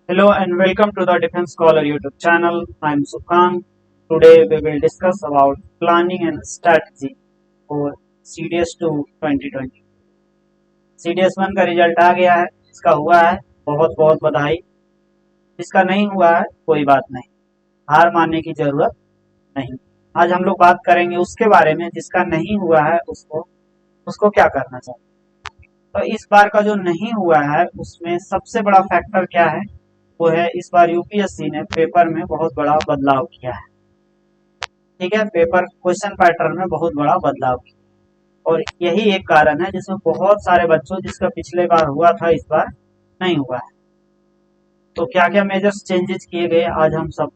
Hello and welcome to the Defense Scholar YouTube channel. I'm Sukhan. Today we will discuss about planning and strategy for CDS 2 2020. CDS 1 का result आ गया है, इसका हुआ है, बहुत बहुत बधाई। जिसका नहीं हुआ है कोई बात नहीं, हार मानने की जरूरत नहीं। आज हम लोग बात करेंगे उसके बारे में जिसका नहीं हुआ है उसको उसको क्या करना चाहिए। तो इस बार का जो नहीं हुआ है उसमें सबसे बड़ा फैक्टर क्या है, वो है इस बार यूपीएससी ने पेपर में बहुत बड़ा बदलाव किया है। ठीक है, पेपर क्वेश्चन पैटर्न में बहुत बड़ा बदलाव किया और यही एक कारण है जिसमें बहुत सारे बच्चों जिसका पिछले बार हुआ था इस बार नहीं हुआ है। तो क्या क्या मेजर्स चेंजेस किए गए आज हम सब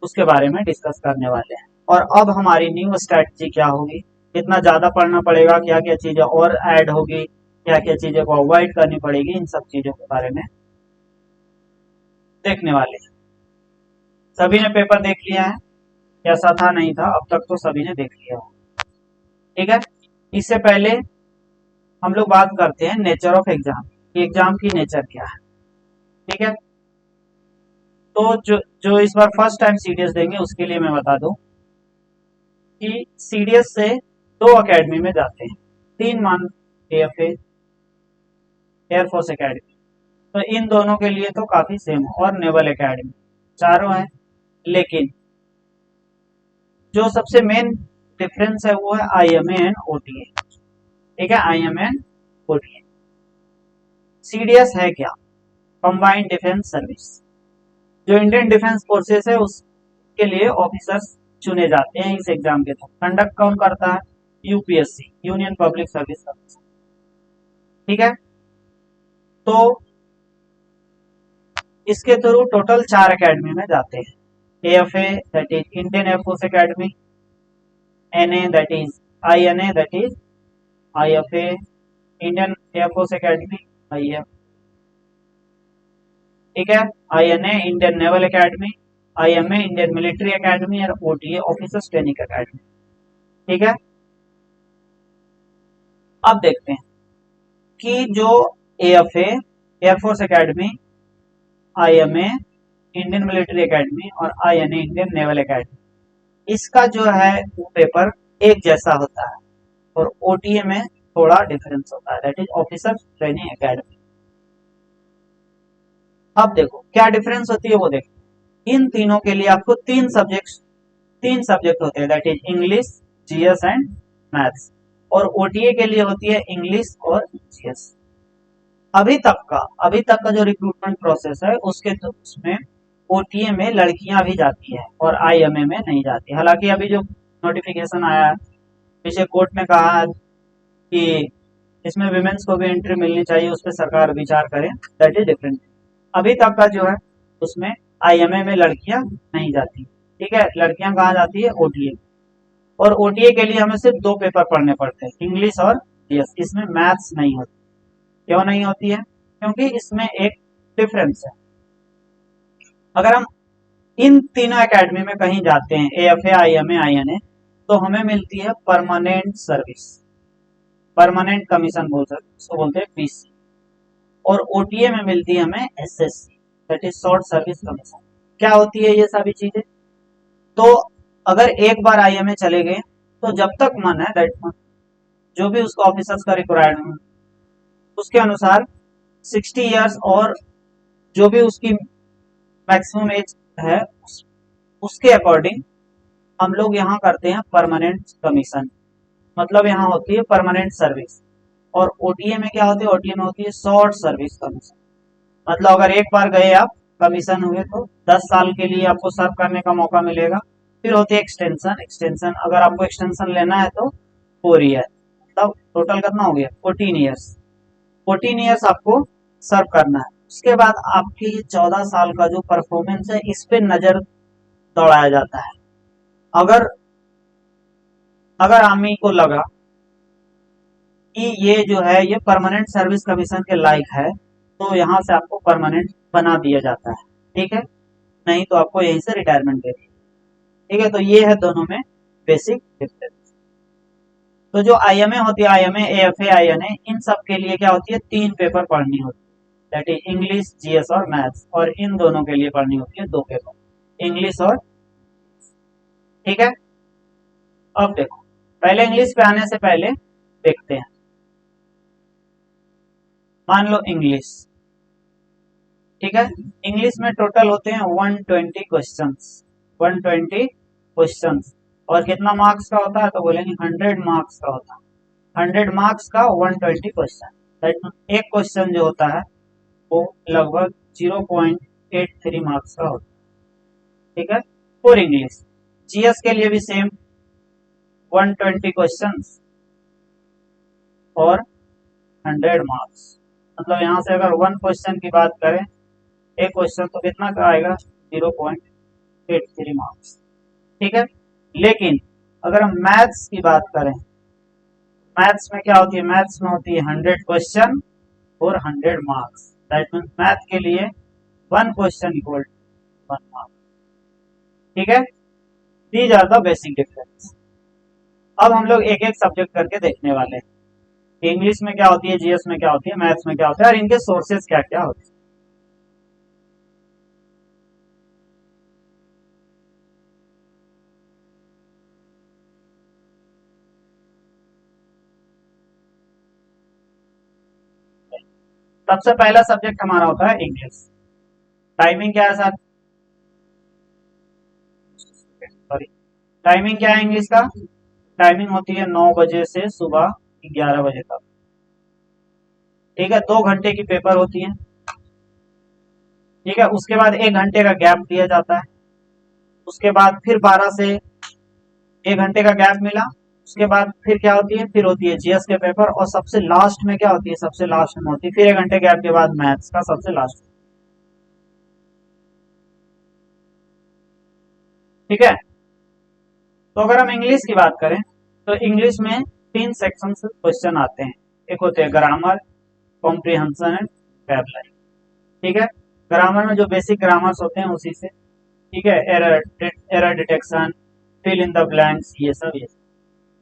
उसके बारे में डिस्कस करने वाले हैं। और अब हमारी न्यू स्ट्रैटेजी क्या होगी, कितना ज्यादा पढ़ना पड़ेगा, क्या क्या चीजें और ऐड होगी, क्या क्या चीजें को अवॉइड करनी पड़ेगी, इन सब चीजों के बारे में देखने वाले हैं। सभी ने पेपर देख लिया है, कैसा था नहीं था, अब तक तो सभी ने देख लिया होगा। ठीक है, इससे पहले हम लोग बात करते हैं नेचर ऑफ एग्जाम, एग्जाम की नेचर क्या है। ठीक है, तो जो जो इस बार फर्स्ट टाइम सीडीएस देंगे उसके लिए मैं बता दूं कि सीडीएस से दो अकेडमी में जाते हैं, 3 मंथ एएफए, एयरफोर्स एकेडमी। तो इन दोनों के लिए तो काफी सेम, और नेवल एकेडमी, चारों है। लेकिन जो सबसे मेन डिफरेंस है वो है आईएमए एंड ओटीए। ठीक है, आईएमए एंड ओटीए। सीडीएस है क्या? Combined defence service. जो इंडियन डिफेंस फोर्सेस है उसके लिए ऑफिसर्स चुने जाते हैं इस एग्जाम के थ्रू। कंडक्ट कौन करता है? UPSC, union public service commission. ठीक है, तो इसके थ्रू टोटल 4 एकेडमी में जाते हैं। AFA that is Indian air force academy, NA that is INA that is IFA Indian air force academy, IF. ठीक है, INA Indian naval academy, IMA Indian military academy और ओटीए ऑफिसर्स ट्रेनिंग एकेडमी। ठीक है, अब देखते हैं कि जो AFA air force academy, IMA Indian military academy और आईएनए इंडियन नेवल एकेडमी, इसका जो है वो पेपर एक जैसा होता है और ओटीए में थोड़ा डिफरेंस होता है, that is officer training academy. अब देखो क्या डिफरेंस होती है वो देखो। इन तीनों के लिए आपको तीन सब्जेक्ट होते हैं, that is English, GS and maths. और ओटीए के लिए होती है इंग्लिश और जीएस। अभी तक का जो रिक्रूटमेंट प्रोसेस है उसमें ओटीए में लड़कियां भी जाती है और आईएमए में नहीं जाती। हालांकि अभी जो नोटिफिकेशन आया है, पीछे कोर्ट ने कहा है कि इसमें विमेन्स को भी एंट्री मिलनी चाहिए, उस पर सरकार विचार करे, दैट इज डिफरेंट। अभी तक का जो है उसमें आईएमए में लड़कियां नहीं जाती। ठीक है, लड़कियां कहाँ जाती है? ओटीए। और ओटीए के लिए हमें सिर्फ 2 पेपर पढ़ने पड़ते हैं, इंग्लिश और जीएस। इसमें मैथ्स नहीं होती। क्यों नहीं होती है? क्योंकि इसमें एक डिफरेंस है। अगर हम इन तीनों एकेडमी में कहीं जाते हैं, एएफए, आईएमए, आईएनए, तो हमें मिलती है परमानेंट सर्विस, परमानेंट कमीशन उसको बोलते हैं पीसी। और ओटीए में मिलती है हमें SSC, that is short service commission. क्या होती है ये सभी चीजें? तो अगर एक बार आईएमए चले गए तो जब तक मन है दैट मन, जो भी उसका ऑफिसर्स का रिक्वायरमेंट उसके अनुसार 60 इयर्स और जो भी उसकी मैक्सिमम एज है उसके अकॉर्डिंग हम लोग यहाँ करते हैं परमानेंट कमीशन। मतलब यहाँ होती है परमानेंट सर्विस। और ओटीए में क्या होती है? ओटीए में होती है शॉर्ट सर्विस कमीशन। मतलब अगर एक बार गए आप, कमीशन हुए, तो 10 साल के लिए आपको सर्व करने का मौका मिलेगा। फिर होती है एक्सटेंशन अगर आपको एक्सटेंशन लेना है तो 4 ईयर, मतलब टोटल कितना हो गया? 14 ईयर्स। 14 ईयर्स आपको सर्व करना है। उसके बाद आपके 14 साल का जो परफॉर्मेंस है इस पे नजर दौड़ाया जाता है। अगर अगर आर्मी को लगा कि ये जो है ये परमानेंट सर्विस कमीशन के लायक है तो यहाँ से आपको परमानेंट बना दिया जाता है। ठीक है, नहीं तो आपको यहीं से रिटायरमेंट दे दी। ठीक है, तो ये है दोनों में बेसिक डिफरेंस। तो जो आईएमए होती है, आईएमए, एएफए, आईएनए, इन सब के लिए क्या होती है? 3 पेपर पढ़नी होती है। दैट इज इंग्लिश, जीएस और मैथ्स, और इन दोनों के लिए पढ़नी होती है 2 पेपर, इंग्लिश और, ठीक है। अब देखो, पहले इंग्लिश पे आने से पहले देखते हैं, मान लो इंग्लिश, ठीक है। इंग्लिश में टोटल होते हैं 120 क्वेश्चंस, 120 क्वेश्चंस, और कितना मार्क्स का होता है, तो बोलेंगे 100 मार्क्स का होता है, 100 मार्क्स का 120 क्वेश्चन, एक क्वेश्चन जो होता है वो लगभग 0.83 मार्क्स का होता है, ठीक है, फॉर इंग्लिश। जीएस के लिए भी सेम 120 क्वेश्चंस और 100 मार्क्स, मतलब यहाँ से अगर 1 क्वेश्चन की बात करें, एक क्वेश्चन तो कितना का आएगा, 0.83 मार्क्स, ठीक है। लेकिन अगर हम मैथ्स की बात करें, मैथ्स में क्या होती है, मैथ्स में होती है 100 क्वेश्चन और 100 मार्क्स, दैट मीन्स मैथ के लिए 1 क्वेश्चन इक्वल 1 मार्क्स, ठीक है। These are the basic difference. अब हम लोग एक एक सब्जेक्ट करके देखने वाले हैं, इंग्लिश में क्या होती है, जीएस में क्या होती है, मैथ्स में क्या होता है, और इनके सोर्सेज क्या क्या होते हैं। सबसे पहला सब्जेक्ट हमारा होता है इंग्लिश। टाइमिंग क्या है सर, सॉरी, टाइमिंग क्या है इंग्लिश का, टाइमिंग होती है 9 बजे से सुबह 11 बजे तक, ठीक है। 2 घंटे की पेपर होती है, ठीक है। उसके बाद 1 घंटे का गैप दिया जाता है, उसके बाद फिर 12 से 1 घंटे का गैप मिला, उसके बाद फिर क्या होती है, फिर होती है जीएस के पेपर, और सबसे लास्ट में क्या होती है, सबसे लास्ट में होती है फिर 1 घंटे गैप के बाद मैथ्स का सबसे लास्ट, ठीक है। तो अगर हम इंग्लिश की बात करें, तो इंग्लिश में 3 सेक्शन से क्वेश्चन आते हैं, एक होते हैं ग्रामर, कॉम्प्रिहेंशन एंड वोकैबुलरी, ठीक है। ग्रामर में जो बेसिक ग्रामर्स होते हैं उसी से, ठीक है, error detection, fill in the blanks, ये सब, ये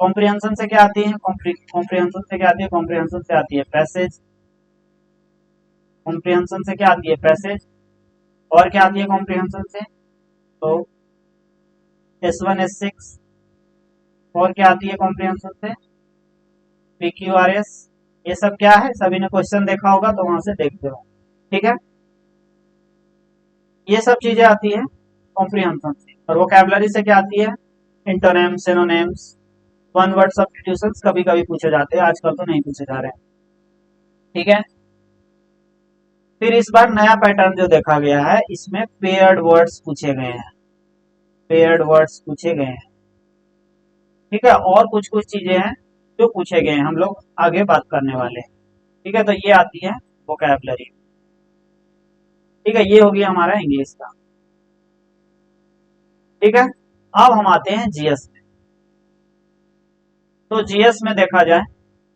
कॉम्प्रिहेंशन से क्या आती है, कॉम्प्रिहेंशन से क्या आती है, कॉम्प्रिहेंशन से आती है पैसेज, कॉम्प्रिहेंशन से क्या आती है, पैसेज, और क्या आती है कॉम्प्रिहेंशन से, तो S1 S6, और क्या आती है कॉम्प्रिहेंशन से, PQRS, ये सब क्या है, सभी ने क्वेश्चन देखा होगा तो वहां से देखते रहो, ठीक है। ये सब चीजें आती है कॉम्प्रिहेंशन से, और वोकैबुलरी से क्या आती है, इंटोनेम्स, सिनोनिम्स, वन वर्ड सब्स्टिट्यूशंस कभी कभी पूछे जाते हैं, आजकल तो नहीं पूछे जा रहे हैं, ठीक है। फिर इस बार नया पैटर्न जो देखा गया है, इसमें पेयर्ड वर्ड्स पूछे गए हैं, पेयर्ड वर्ड्स पूछे गए हैं, ठीक है। और कुछ कुछ चीजें हैं जो पूछे गए हैं, हम लोग आगे बात करने वाले हैं, ठीक है। तो ये आती है वोकैबुलरी, ठीक है, ये हो गया हमारा इंग्लिश का, ठीक है। अब हम आते हैं जीएस में। तो जीएस में देखा जाए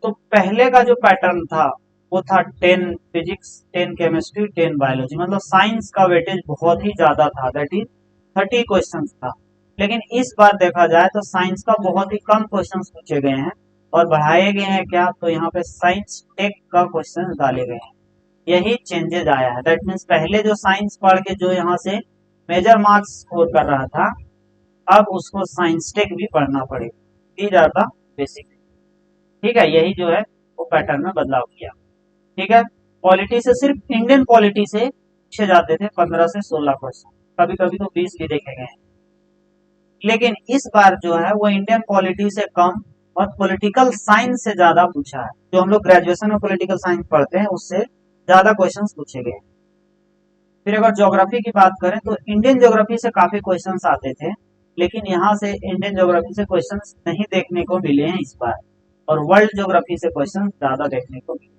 तो पहले का जो पैटर्न था वो था 10 फिजिक्स, 10 केमिस्ट्री, 10 बायोलॉजी, मतलब साइंस का वेटेज बहुत ही ज्यादा था, दैट इज 30 क्वेश्चंस था। लेकिन इस बार देखा जाए तो साइंस का बहुत ही कम क्वेश्चंस पूछे गए हैं, और बढ़ाए गए हैं क्या, तो यहाँ पे साइंस टेक का क्वेश्चन डाले गए हैं, यही चेंजेज आया है। दैट मीन्स पहले जो साइंस पढ़ के जो यहाँ से मेजर मार्क्स स्कोर कर रहा था, अब उसको साइंस टेक भी पढ़ना पड़ेगा, दीज आर द बेसिक, ठीक है। यही जो है वो पैटर्न में बदलाव किया, ठीक है। पॉलिटी से, सिर्फ इंडियन पॉलिटी से पूछे जाते थे 15 से 16 क्वेश्चन, कभी कभी तो 20 भी देखे गए, लेकिन इस बार जो है वो इंडियन पॉलिटी से कम और पॉलिटिकल साइंस से ज्यादा पूछा है, जो हम लोग ग्रेजुएशन में पॉलिटिकल साइंस पढ़ते हैं उससे ज्यादा क्वेश्चंस पूछे गए। फिर अगर ज्योग्राफी की बात करें तो इंडियन ज्योग्राफी से काफी क्वेश्चंस आते थे, लेकिन यहाँ से इंडियन ज्योग्राफी से क्वेश्चंस नहीं देखने को मिले हैं इस बार, और वर्ल्ड ज्योग्राफी से क्वेश्चन ज्यादा देखने को मिले,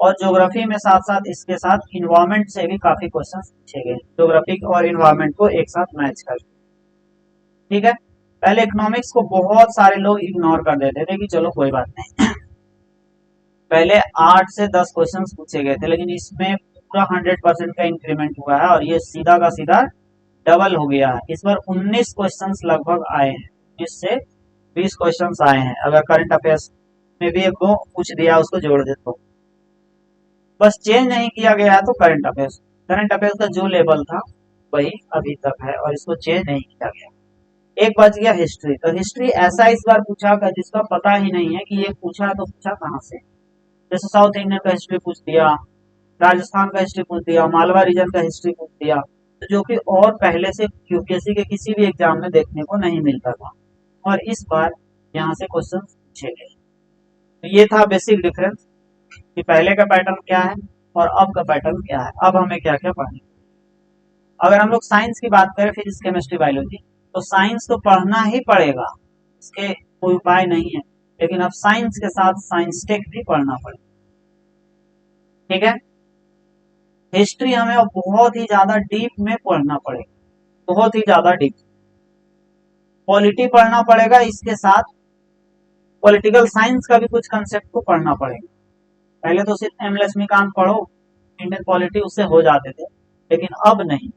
और ज्योग्राफी में साथ साथ इसके साथ इन्वायरमेंट से भी काफी क्वेश्चन पूछे गए, ज्योग्राफी और इन्वायरमेंट को एक साथ मैच कर, ठीक है। पहले इकोनॉमिक्स को बहुत सारे लोग इग्नोर कर देते थे कि चलो कोई बात नहीं, पहले 8 से 10 क्वेश्चन पूछे गए थे, लेकिन इसमें पूरा 100% का इंक्रीमेंट हुआ है, और ये सीधा का सीधा डबल हो गया है। इस बार 19 क्वेश्चन लगभग आए हैं, 19 से 20 क्वेश्चन आए हैं, अगर करंट अफेयर्स में भी एक दो पूछ दिया उसको जोड़ दे तो, बस चेंज नहीं किया गया है तो करंट अफेयर्स का जो लेवल था वही अभी तक है और इसको चेंज नहीं किया गया। एक बच गया हिस्ट्री। तो हिस्ट्री ऐसा इस बार पूछा का जिसका पता ही नहीं है कि ये पूछा तो पूछा कहाँ से। जैसे साउथ इंडियन का हिस्ट्री पूछ दिया, राजस्थान का हिस्ट्री पूछ दिया, मालवा रीजन का हिस्ट्री पूछ दिया, तो जो कि और पहले से यूपीएससी के किसी भी एग्जाम में देखने को नहीं मिलता था, और इस बार यहाँ से क्वेश्चन पूछे गए। तो ये था बेसिक डिफरेंस कि पहले का पैटर्न क्या है और अब का पैटर्न क्या है, अब हमें क्या क्या पढ़ना। अगर हम लोग साइंस की बात करें, फिजिक्स केमिस्ट्री बायोलॉजी, तो साइंस तो पढ़ना ही पड़ेगा, इसके कोई उपाय नहीं है, लेकिन अब साइंस के साथ साइंस टेक भी पढ़ना पड़ेगा। ठीक है। हिस्ट्री हमें अब बहुत ही ज्यादा डीप में पढ़ना पड़ेगा, बहुत ही ज्यादा डीप। पॉलिटी पढ़ना पड़ेगा, इसके साथ पॉलिटिकल साइंस का भी कुछ कंसेप्ट को पढ़ना पड़ेगा। पहले तो सिर्फ एम लक्ष्मीकांत पढ़ो, इंडियन पॉलिटी, उससे हो जाते थे, लेकिन अब नहीं,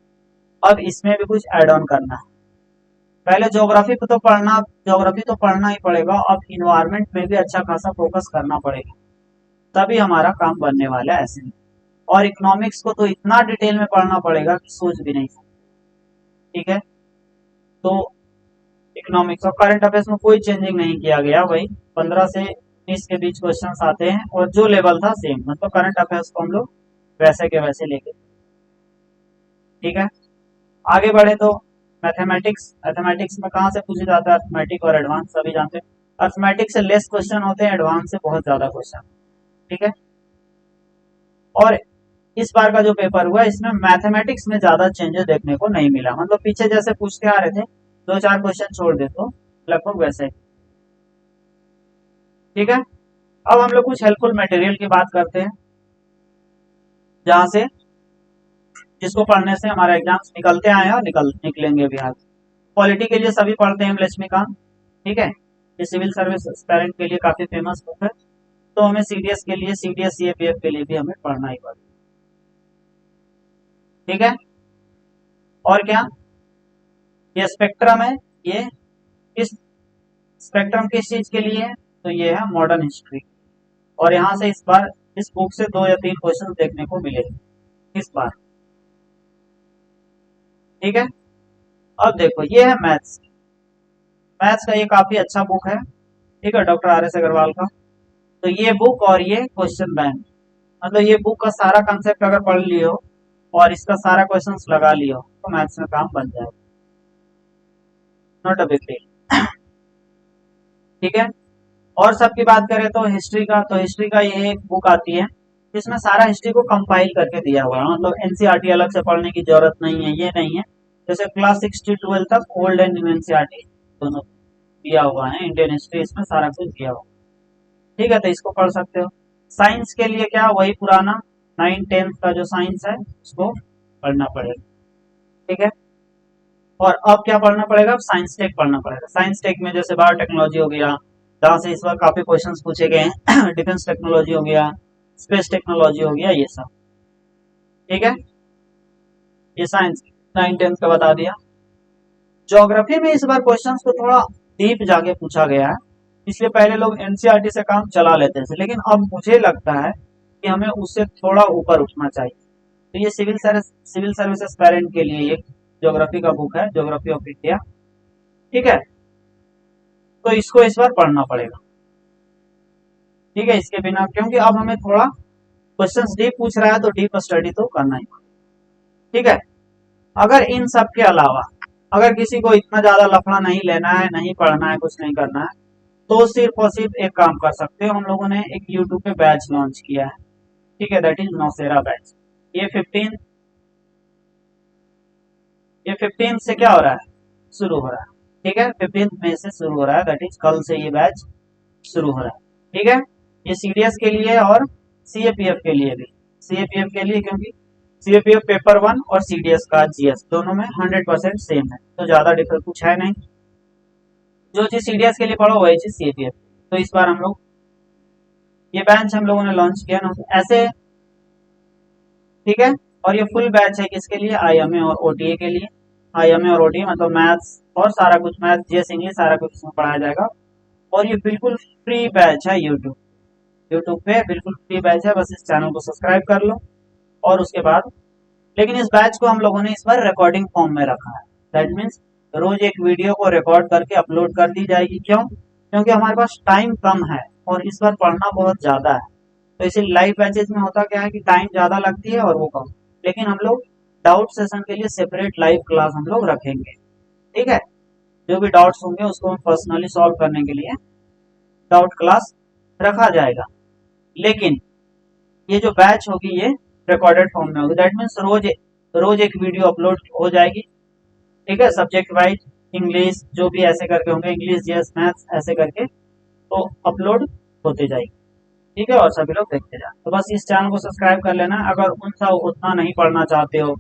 अब इसमें भी कुछ एड ऑन करना है। पहले ज्योग्राफी तो पढ़ना ही पड़ेगा, अब इन्वायरमेंट में भी अच्छा खासा फोकस करना पड़ेगा, तभी हमारा काम बनने वाला है ऐसे। और इकोनॉमिक्स को तो इतना डिटेल में पढ़ना पड़ेगा कि सोच भी नहीं सकते। ठीक है। तो इकोनॉमिक्स और करंट अफेयर्स में कोई चेंजिंग नहीं किया गया, वही 15 से 19 के बीच क्वेश्चन आते हैं और जो लेवल था सेम, मतलब करंट अफेयर्स को हम लोग वैसे के वैसे लेके। ठीक है। आगे बढ़े तो मैथमेटिक्स में कहाँ से पूछे जाता है, अर्थमेटिक और एडवांस सभी जानते हैं। अर्थमेटिक से लेस क्वेश्चन होते हैं, एडवांस से बहुत ज्यादा क्वेश्चन। ठीक है। और इस बार का जो पेपर हुआ इसमें मैथमेटिक्स में ज्यादा चेंजेस देखने को नहीं मिला, मतलब पीछे जैसे पूछते आ रहे थे, 2-4 क्वेश्चन छोड़ दे तो लगभग वैसे ही। ठीक है। अब हम लोग कुछ हेल्पफुल मटेरियल की बात करते हैं, जहां से जिसको पढ़ने से हमारे एग्जाम्स निकलते आए और निकलेंगे भी आगे। पॉलिटी के लिए सभी पढ़ते हैं लक्ष्मीकांत। ठीक है। ये सिविल सर्विस एस्पायरेंट के लिए काफी फेमस बुक है, तो हमें सीडीएस के लिए, सीडीएस सीएपीएफ के लिए भी हमें पढ़ना ही पड़ेगा। ठीक है। और क्या, ये स्पेक्ट्रम है, ये किस स्पेक्ट्रम किस चीज के लिए है, तो ये है मॉडर्न हिस्ट्री। और यहाँ से इस बार इस बुक से 2 या 3 क्वेश्चन देखने को मिलेंगे इस बार। ठीक है। अब देखो ये है मैथ्स। मैथ्स का ये काफी अच्छा बुक है, ठीक है, डॉक्टर आर एस अग्रवाल का। तो ये बुक और ये क्वेश्चन बैंक, मतलब ये बुक का सारा कंसेप्ट अगर पढ़ लियो और इसका सारा क्वेश्चंस लगा लियो तो मैथ्स में काम बन जाएगा, नॉट अ बिग डील। ठीक है। और सबकी बात करें तो हिस्ट्री का, तो हिस्ट्री का ये एक बुक आती है जिसमें सारा हिस्ट्री को कंपाइल करके दिया हुआ है, मतलब एनसीईआरटी अलग से पढ़ने की जरूरत नहीं है, ये नहीं है। जैसे क्लास 6 से 12 तक ओल्ड एंड न्यू एनसीईआरटी दोनों दिया हुआ है, इंडियन हिस्ट्री इसमें सारा कुछ दिया हुआ है। ठीक है, तो इसको पढ़ सकते हो। साइंस के लिए क्या, वही पुराना 9-10 का जो साइंस है उसको पढ़ना पड़ेगा। ठीक है। और अब क्या पढ़ना पड़ेगा, अब साइंस टेक पढ़ना पड़ेगा। साइंस टेक में जैसे बायोटेक्नोलॉजी हो गया, जहाँ से इस बार काफी क्वेश्चंस पूछे गए हैं, डिफेंस टेक्नोलॉजी हो गया, स्पेस टेक्नोलॉजी हो गया, ये सब। ठीक है। ये साइंस 9-10 का बता दिया। ज्योग्राफी में इस बार क्वेश्चंस को थोड़ा डीप जाके पूछा गया है, इसलिए पहले लोग एनसीईआरटी से काम चला लेते थे, लेकिन अब मुझे लगता है कि हमें उससे थोड़ा ऊपर उठना चाहिए। तो ये सिविल सर्विसेज पेरेंट के लिए एक ज्योग्राफी का बुक है, ज्योग्राफी ऑफ इंडिया। ठीक है। तो इसको इस बार पढ़ना पड़ेगा। ठीक है। इसके बिना, क्योंकि अब हमें थोड़ा क्वेश्चंस डीप पूछ रहा है तो डीप स्टडी तो करना ही पड़ेगा। ठीक है। अगर इन सब के अलावा अगर किसी को इतना ज्यादा लफड़ा नहीं लेना है, नहीं पढ़ना है, कुछ नहीं करना है, तो सिर्फ और सिर्फ एक काम कर सकते हो, हम लोगों ने एक यूट्यूब पे बैच लॉन्च किया है। ठीक है, दैट इज नौसेरा बैच। ये 15 से क्या हो रहा है, शुरू हो रहा है। ठीक है, 15 मई से शुरू हो रहा है, दैट इज कल से ये बैच शुरू हो रहा है। ठीक है। ये सीडीएस के लिए और सीएपीएफ के लिए भी, सीएपीएफ के लिए क्योंकि सीएपीएफ पेपर 1 और सीडीएस का जीएस दोनों में 100% सेम है, तो ज्यादा डिफरेंस कुछ है नहीं। जो चीज सीडीएस के लिए पढ़ो वही चीज सीएपीएफ। तो इस बार हम लोग ये बैच हम लोगों ने लॉन्च किया ना ऐसे। ठीक है। और ये फुल बैच है किसके लिए, आईएमए और ओटीए के लिए। आईएमए और ओटीए मतलब मैथ्स और सारा कुछ, मैथ्स जीएस इंग्लिश सारा कुछ इसमें पढ़ाया जाएगा, और ये बिल्कुल फ्री बैच है यूट्यूब। यूट्यूब पे बिल्कुल फ्री बैच है, बस इस चैनल को सब्सक्राइब कर लो। और उसके बाद लेकिन इस बैच को हम लोगों ने इस बार रिकॉर्डिंग फॉर्म में रखा है। दैट मीन्स रोज एक वीडियो को रिकॉर्ड करके अपलोड कर दी जाएगी। क्यों? क्योंकि हमारे पास टाइम कम है और इस बार पढ़ना बहुत ज्यादा है। तो इसीलिए लाइव बैचेज में होता क्या है कि टाइम ज्यादा लगती है और वो कम। लेकिन हम लोग डाउट सेशन के लिए सेपरेट लाइव क्लास हम लोग रखेंगे। ठीक है, जो भी डाउट्स होंगे उसको हम पर्सनली सॉल्व करने के लिए डाउट क्लास रखा जाएगा। लेकिन ये जो बैच होगी ये रिकॉर्डेड फॉर्म में होगी। दैट मीन्स रोज रोज एक वीडियो अपलोड हो जाएगी। ठीक है, सब्जेक्ट वाइज इंग्लिश जो भी ऐसे करके होंगे, इंग्लिश जीएस मैथ्स ऐसे करके तो अपलोड होते जाएगी। ठीक है, और सभी लोग देखते जाए। तो बस इस चैनल को सब्सक्राइब कर लेना। अगर उतना नहीं पढ़ना चाहते हो,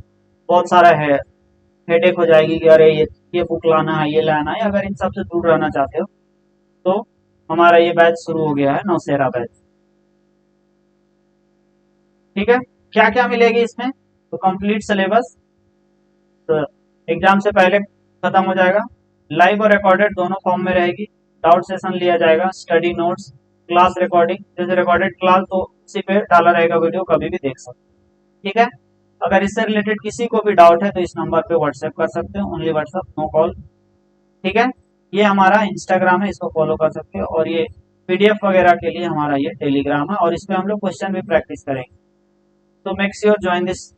बहुत सारा है हेडेक हो जाएगी कि अरे ये बुक लाना है, ये लाना है, अगर इन सब से दूर रहना चाहते हो तो हमारा ये बैच शुरू हो गया है, नौसेरा बैच। ठीक है, क्या क्या मिलेगी इसमें? तो कंप्लीट सिलेबस तो एग्जाम से पहले खत्म हो जाएगा। लाइव और रिकॉर्डेड दोनों फॉर्म में रहेगी। डाउट सेशन लिया जाएगा, स्टडी नोट्स, क्लास रिकॉर्डिंग। जैसे रिकॉर्डेड क्लास तो उसी पे डाला रहेगा वीडियो, कभी भी देख सकते। ठीक है, अगर इससे रिलेटेड किसी को भी डाउट है तो इस नंबर पे व्हाट्सएप कर सकते हो, ओनली व्हाट्सएप, नो कॉल। ठीक है, ये हमारा इंस्टाग्राम है, इसको फॉलो कर सकते हो। और ये पीडीएफ वगैरह के लिए हमारा ये टेलीग्राम है और इसमें हम लोग क्वेश्चन भी प्रैक्टिस करेंगे। तो make sure join this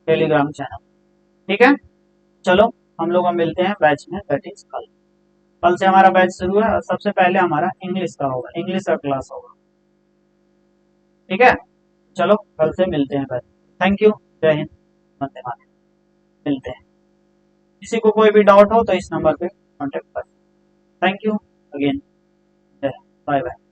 Telegram channel. ठीक है, चलो हम लोग मिलते हैं बैच में, दैट इज कल। कल से हमारा बैच शुरू है और सबसे पहले हमारा इंग्लिश का होगा, इंग्लिश का क्लास होगा। ठीक है, चलो कल से मिलते हैं बैच। थैंक यू, जय हिंद, वंदे मातरम। मिलते हैं। किसी को कोई भी डाउट हो तो इस नंबर पे कांटेक्ट कर। Thank you again, bye bye.